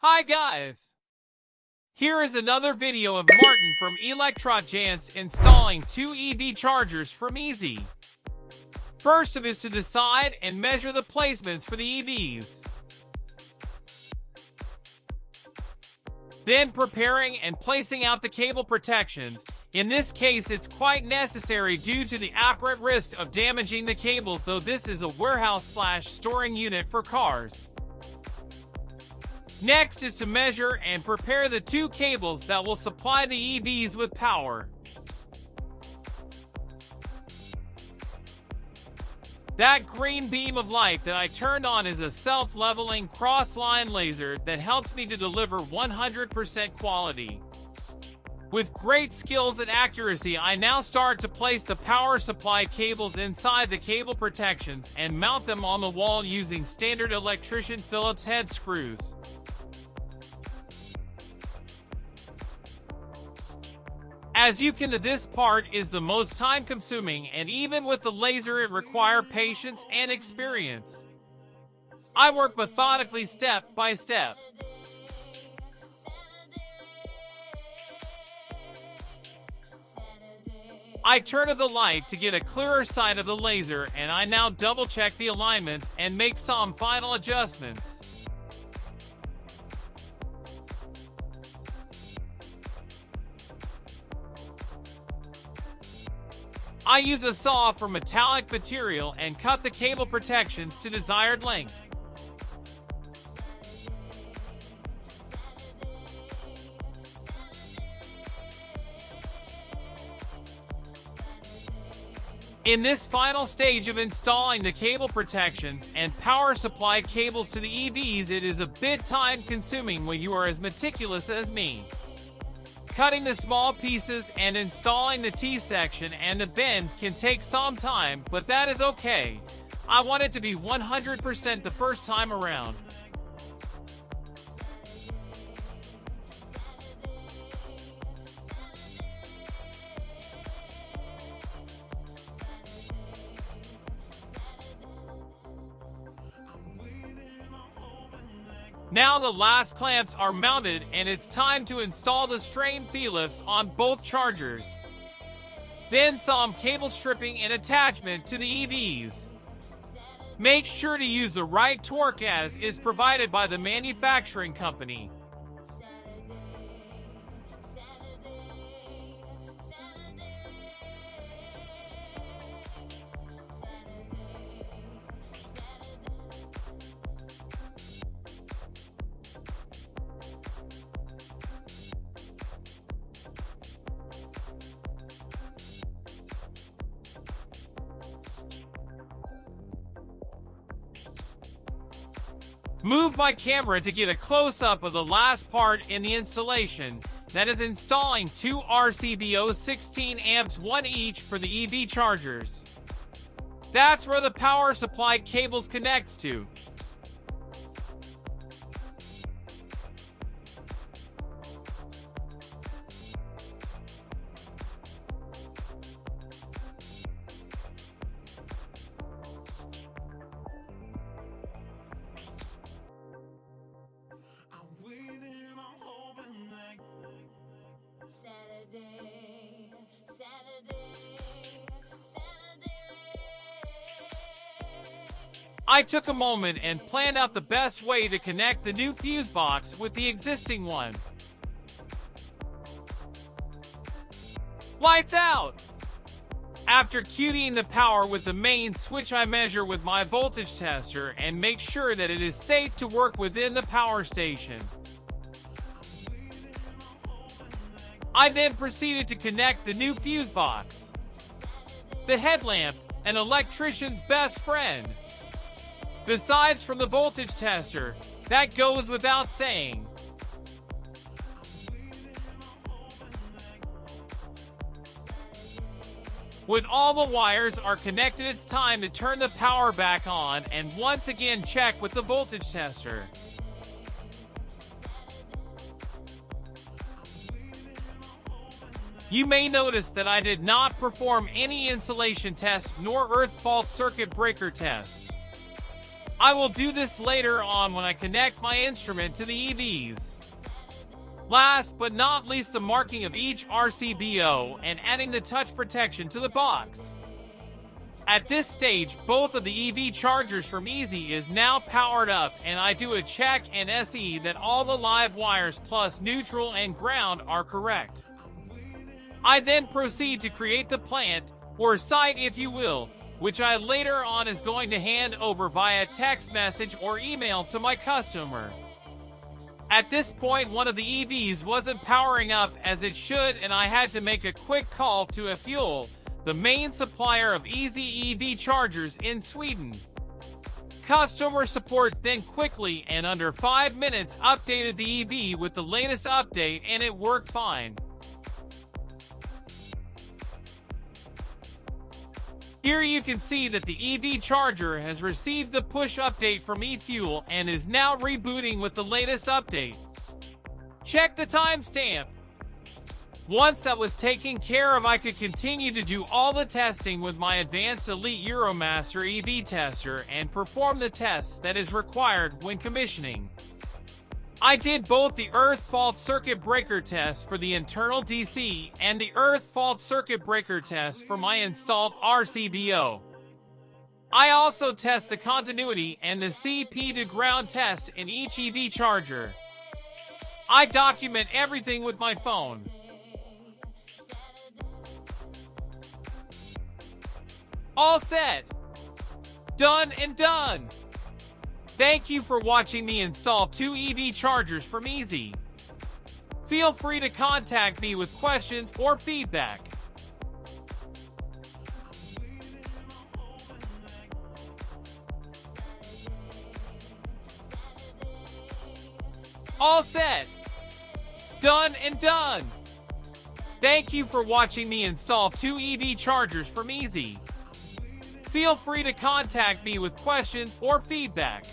Hi guys! Here is another video of Martin from Electrojans installing two EV chargers from Easee. First of is to decide and measure the placements for the EVs. Then preparing and placing out the cable protections. In this case it's quite necessary due to the apparent risk of damaging the cables, though this is a warehouse/storing unit for cars. Next is to measure and prepare the two cables that will supply the EVs with power. That green beam of light that I turned on is a self-leveling cross-line laser that helps me to deliver 100% quality. With great skills and accuracy, I now start to place the power supply cables inside the cable protections and mount them on the wall using standard electrician Phillips head screws. As you can, this part is the most time-consuming, and even with the laser it requires patience and experience. I work methodically step by step. I turn on the light to get a clearer sight of the laser, and I now double-check the alignments and make some final adjustments. I use a saw for metallic material and cut the cable protections to desired length. In this final stage of installing the cable protections and power supply cables to the EVs, it is a bit time-consuming when you are as meticulous as me. Cutting the small pieces and installing the T-section and the bend can take some time, but that is okay. I want it to be 100% the first time around. Now the last clamps are mounted and it's time to install the strain V-lifts on both chargers. Then some cable stripping and attachment to the EVs. Make sure to use the right torque as is provided by the manufacturing company. Move my camera to get a close-up of the last part in the installation, that is installing two RCBO 16 amps, one each for the EV chargers. That's where the power supply cables connects to. I took a moment and planned out the best way to connect the new fuse box with the existing one. Lights out! After QTing the power with the main switch, I measure with my voltage tester and make sure that it is safe to work within the power station. I then proceeded to connect the new fuse box. The headlamp, an electrician's best friend. Besides from the voltage tester, that goes without saying. When all the wires are connected, it's time to turn the power back on and once again check with the voltage tester. You may notice that I did not perform any insulation test nor earth fault circuit breaker test. I will do this later on when I connect my instrument to the EVs. Last but not least, the marking of each RCBO and adding the touch protection to the box. At this stage, both of the EV chargers from Easee is now powered up, and I do a check and SE that all the live wires plus neutral and ground are correct. I then proceed to create the plant, or site if you will, which I later on is going to hand over via text message or email to my customer. At this point, one of the EVs wasn't powering up as it should, and I had to make a quick call to Fuel, the main supplier of Easee EV chargers in Sweden. Customer support then quickly and under 5 minutes updated the EV with the latest update, and it worked fine. Here you can see that the EV charger has received the push update from eFuel and is now rebooting with the latest update. Check the timestamp. Once that was taken care of, I could continue to do all the testing with my advanced Elite Euromaster EV tester and perform the tests that is required when commissioning. I did both the earth fault circuit breaker test for the internal DC and the earth fault circuit breaker test for my installed RCBO. I also test the continuity and the CP to ground test in each EV charger. I document everything with my phone. All set. Done and done. Thank you for watching me install 2 EV chargers from Easee. Feel free to contact me with questions or feedback. All set. Done and done. Thank you for watching me install 2 EV chargers from Easee. Feel free to contact me with questions or feedback.